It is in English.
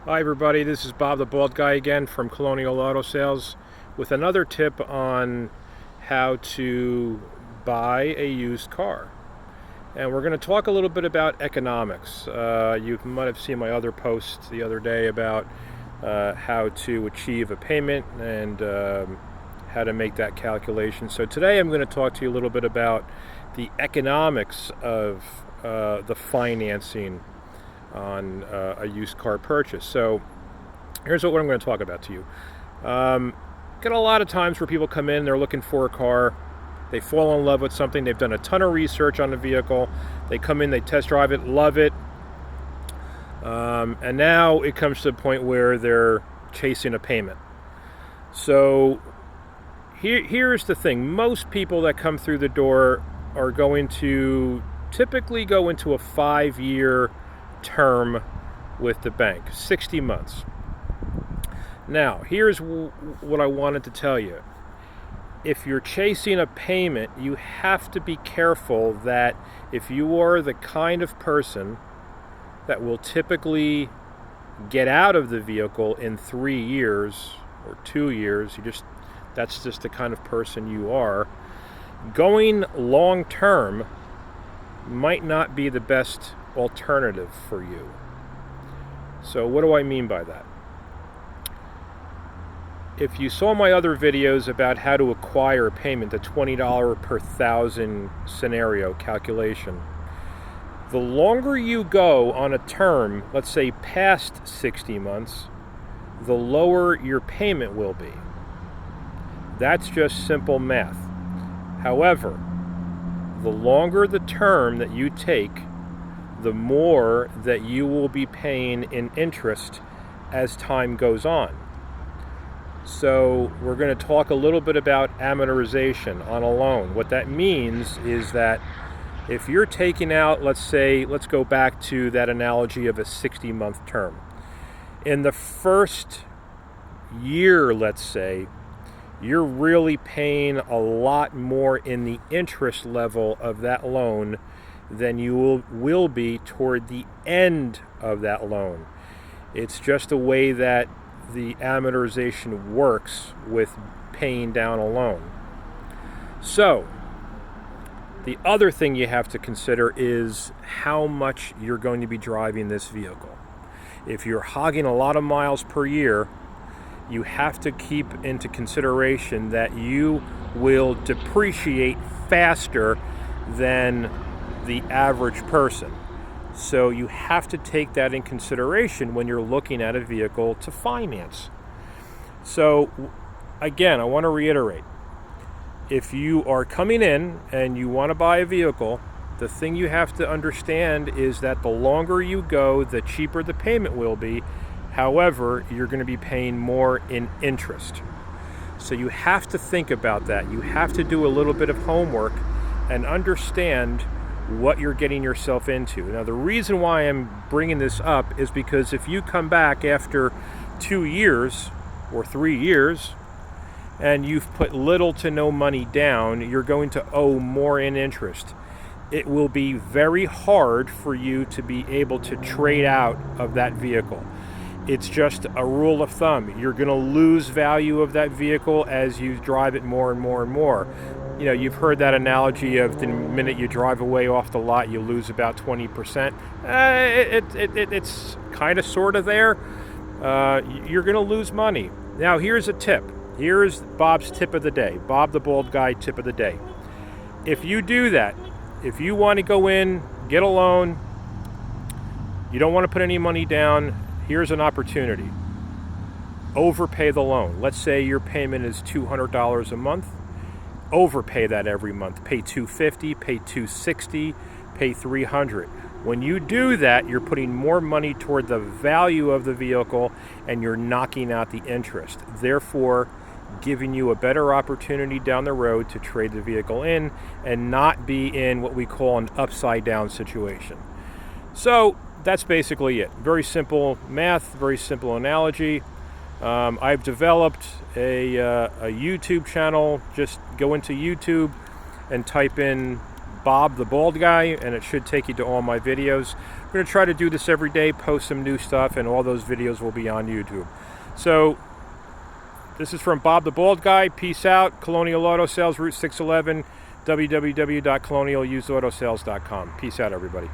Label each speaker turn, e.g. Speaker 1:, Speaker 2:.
Speaker 1: Hi everybody, this is Bob the Bald Guy again from Colonial Auto Sales with another tip on how to buy a used car. And we're going to talk a little bit about economics. You might have seen my other post the other day about how to achieve a payment and how to make that calculation. So today I'm going to talk to you a little bit about the economics of the financing on a used car purchase. So here's what I'm going to talk about to you. Get a lot of times where people come in, they're looking for a car, they fall in love with something, they've done a ton of research on the vehicle, they come in, they test drive it, love it, and now it comes to the point where they're chasing a payment. So here's the thing. Most people that come through the door are going to typically go into a 5-year term with the bank, 60 months. Now, here's what I wanted to tell you. If you're chasing a payment, you have to be careful that if you are the kind of person that will typically get out of the vehicle in 3 years or 2 years, that's just the kind of person you are, going long term might not be the best alternative for you. So what do I mean by that? If you saw my other videos about how to acquire a payment, the $20 per thousand scenario calculation, the longer you go on a term, let's say past 60 months, the lower your payment will be. That's just simple math. However, the longer the term that you take, the more that you will be paying in interest as time goes on. So we're going to talk a little bit about amortization on a loan. What that means is that if you're taking out, let's go back to that analogy of a 60-month term. In the first year, let's say, you're really paying a lot more in the interest level of that loan than you will be toward the end of that loan. It's just the way that the amortization works with paying down a loan. So, the other thing you have to consider is how much you're going to be driving this vehicle. If you're hogging a lot of miles per year, you have to keep into consideration that you will depreciate faster than the average person. So you have to take that in consideration when you're looking at a vehicle to finance. So again, I want to reiterate, if you are coming in and you want to buy a vehicle, the thing you have to understand is that the longer you go, the cheaper the payment will be. However, you're going to be paying more in interest. So you have to think about that. You have to do a little bit of homework and understand what you're getting yourself into. Now, the reason why I'm bringing this up is because if you come back after 2 years or 3 years and you've put little to no money down, you're going to owe more in interest. It will be very hard for you to be able to trade out of that vehicle. It's just a rule of thumb. You're going to lose value of that vehicle as you drive it more and more and more. You know, you've heard that analogy of the minute you drive away off the lot, you lose about 20%. It's kind of sort of there. You're going to lose money. Now, here's a tip. Here's Bob's tip of the day. Bob the Bald Guy tip of the day. If you do that, if you want to go in, get a loan, you don't want to put any money down, here's an opportunity. Overpay the loan. Let's say your payment is $200 a month. Overpay that every month. Pay $250, pay $260, pay $300. When you do that, you're putting more money toward the value of the vehicle and you're knocking out the interest. Therefore, giving you a better opportunity down the road to trade the vehicle in and not be in what we call an upside down situation. So that's basically it. Very simple math, very simple analogy. I've developed a YouTube channel. Just go into YouTube and type in Bob the Bald Guy, and it should take you to all my videos. I'm going to try to do this every day, post some new stuff, and all those videos will be on YouTube. So this is from Bob the Bald Guy. Peace out. Colonial Auto Sales, Route 611, www.colonialusedautosales.com. Peace out, everybody.